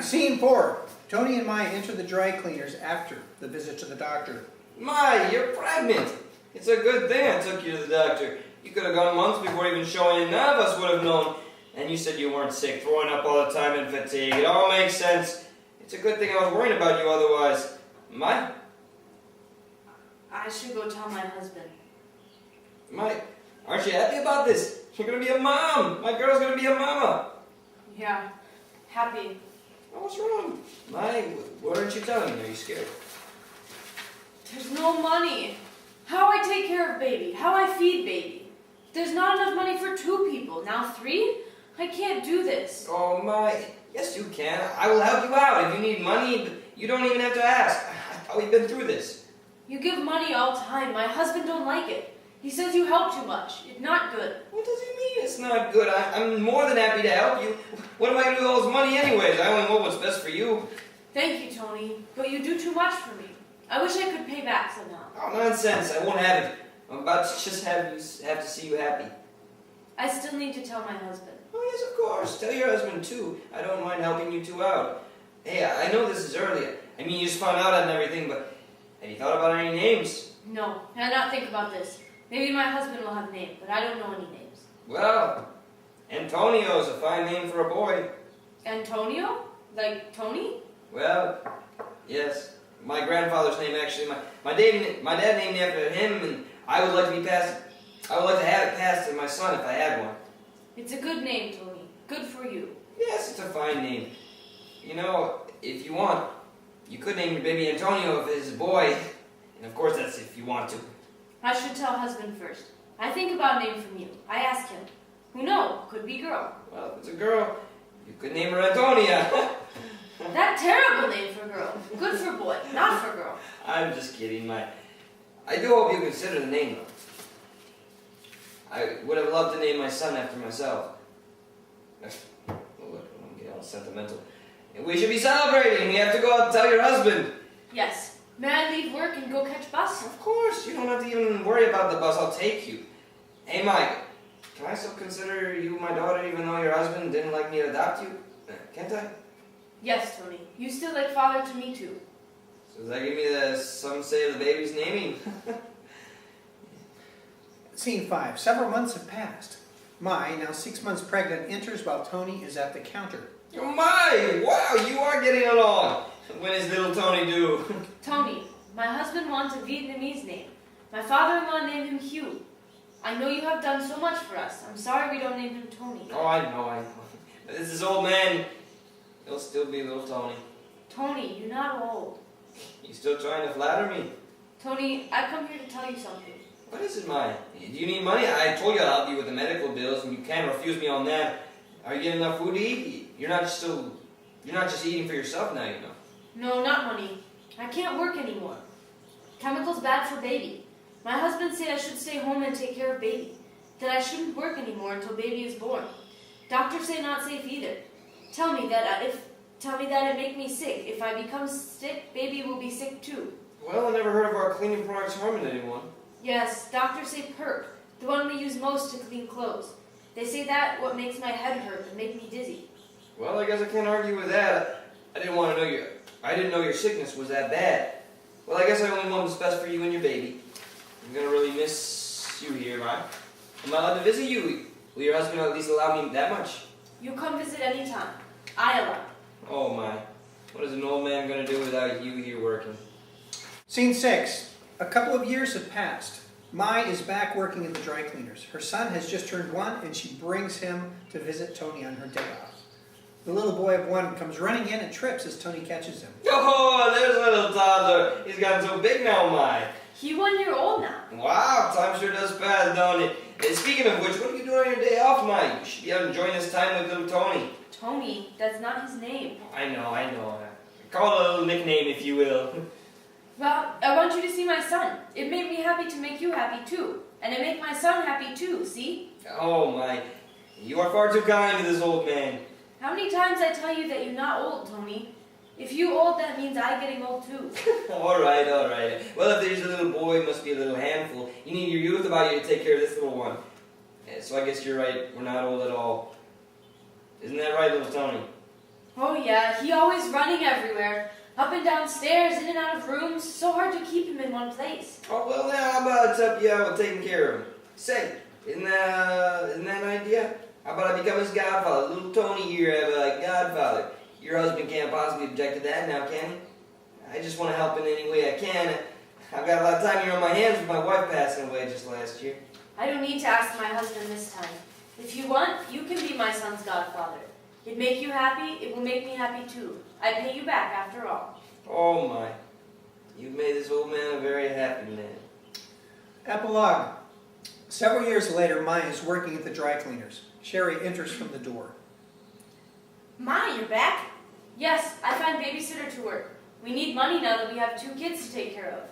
Scene 4. Tony and Mai enter the dry cleaners after the visit to the doctor. Mai, you're pregnant. It's a good thing I took you to the doctor. You could have gone months before even showing, none of us would have known. And you said you weren't sick, throwing up all the time and fatigue. It all makes sense. It's a good thing I was worrying about you otherwise. Mai? I should go tell my husband. Mai, aren't you happy about this? You're going to be a mom. My girl's going to be a mama. Yeah, happy. Oh, what's wrong? Mai, what aren't you telling me? Are you scared? There's no money. How I take care of baby, how I feed baby. There's not enough money for 2 people, now 3? I can't do this. Oh, Mai, yes you can. I will help you out if you need money, but you don't even have to ask. I thought we've been through this. You give money all the time. My husband don't like it. He says you help too much. It's not good. What does he mean it's not good? I'm more than happy to help you. What am I going to do with all this money anyways? I only know what's best for you. Thank you, Tony, but you do too much for me. I wish I could pay back somehow. Oh, nonsense. I won't have it. I'm about to just have to see you happy. I still need to tell my husband. Oh, yes, of course. Tell your husband, too. I don't mind helping you two out. Hey, I know this is early. I mean, you just found out and everything, but have you thought about any names? No, I not think about this. Maybe my husband will have a name, but I don't know any names. Well, Antonio's a fine name for a boy. Antonio? Like Tony? Well, yes. My grandfather's name actually. My dad named me after him, and I would like to have it passed to my son if I had one. It's a good name, Tony. Good for you. Yes, it's a fine name. You know, if you want, you could name your baby Antonio if it's a boy, and of course that's if you want to. I should tell husband first. I think about a name from you. I ask him. Who know? Could be girl. Well, if it's a girl, you could name her Antonia. That terrible name for girl. Good for boy, not for girl. I'm just kidding, I do hope you consider the name, though. I would have loved to name my son after myself. Look, I'm getting all sentimental. And we should be celebrating. We have to go out and tell your husband. Yes. May I leave work and go catch bus? Of course. You don't have to even worry about the bus. I'll take you. Hey, Mike. Can I still consider you my daughter even though your husband didn't like me to adopt you? Can't I? Yes, Tony. You still like father to me too. So does that give me some say of the baby's naming? Scene 5. Several months have passed. Mai, now 6 months pregnant, enters while Tony is at the counter. Oh my! Wow, you are getting along. When is little Tony due? Tony, my husband wants a Vietnamese name. My father-in-law named him Hugh. I know you have done so much for us. I'm sorry we don't name him Tony. Oh, I know. This is old man. He'll still be little Tony. Tony, you're not old. You still trying to flatter me? Tony, I come here to tell you something. What is it, Mai? Do you need money? I told you I'll help you with the medical bills, and you can't refuse me on that. Are you getting enough food to eat? You're not just eating for yourself now, you know. No, not money. I can't work anymore. Chemicals bad for baby. My husband said I should stay home and take care of baby. That I shouldn't work anymore until baby is born. Doctors say not safe either. Tell me that it make me sick. If I become sick, baby will be sick too. Well, I never heard of our cleaning products harming anyone. Yes, doctors say perk, the one we use most to clean clothes. They say that what makes my head hurt and make me dizzy. Well, I guess I can't argue with that. I didn't know your sickness was that bad. Well, I guess I only want what's best for you and your baby. I'm gonna really miss you here, Mai. Am I allowed to visit you? Will your husband at least allow me that much? You come visit anytime. I allow. Oh my. What is an old man gonna do without you here working? Scene 6. A couple of years have passed. Mai is back working at the dry cleaners. Her son has just turned 1 and she brings him to visit Tony on her day off. The little boy of 1 comes running in and trips as Tony catches him. Oh, there's a little toddler. He's gotten so big now, Mai. He 1 year old now. Wow, time sure does pass, don't it? And speaking of which, what are you doing on your day off, Mai? You should be out enjoying this time with little Tony. Tony, that's not his name. I know. Call it a little nickname, if you will. Well, I want you to see my son. It made me happy to make you happy too. And it make my son happy too, see? Oh, Mai. You are far too kind to this old man. How many times I tell you that you're not old, Tony? If you old, that means I getting old too. All right. Well, if there's a little boy, it must be a little handful. You need your youth about you to take care of this little one. So I guess you're right. We're not old at all. Isn't that right, little Tony? Oh yeah, he always running everywhere. Up and down stairs, in and out of rooms. So hard to keep him in one place. Oh, well, now, how about it's up you out with taking care of him? Say, isn't that an idea? How about I become his godfather? Little Tony here have a godfather. Your husband can't possibly object to that now, can he? I just want to help in any way I can. I've got a lot of time here on my hands with my wife passing away just last year. I don't need to ask my husband this time. If you want, you can be my son's godfather. It'd make you happy, it will make me happy too. I pay you back after all. Oh my. You've made this old man a very happy man. Epilogue. Several years later, Maya is working at the dry cleaners. Sherry enters from the door. Ma, you're back? Yes, I find babysitter to work. We need money now that we have 2 kids to take care of.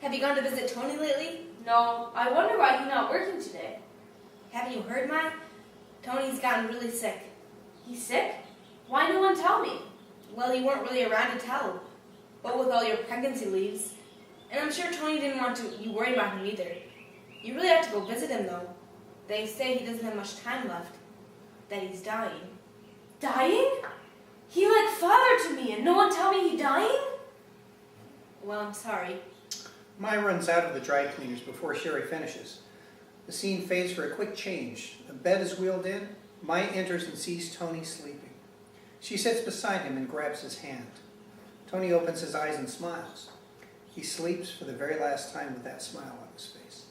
Have you gone to visit Tony lately? No, I wonder why he's not working today. Haven't you heard, Ma? Tony's gotten really sick. He's sick? Why no one tell me? Well, you weren't really around to tell. But with all your pregnancy leaves. And I'm sure Tony didn't want you worry about him either. You really have to go visit him, though. They say he doesn't have much time left. That he's dying. Dying? He like father to me and no one tell me he dying? Well, I'm sorry. Maya runs out of the dry cleaners before Sherry finishes. The scene fades for a quick change. A bed is wheeled in. Maya enters and sees Tony sleeping. She sits beside him and grabs his hand. Tony opens his eyes and smiles. He sleeps for the very last time with that smile on his face.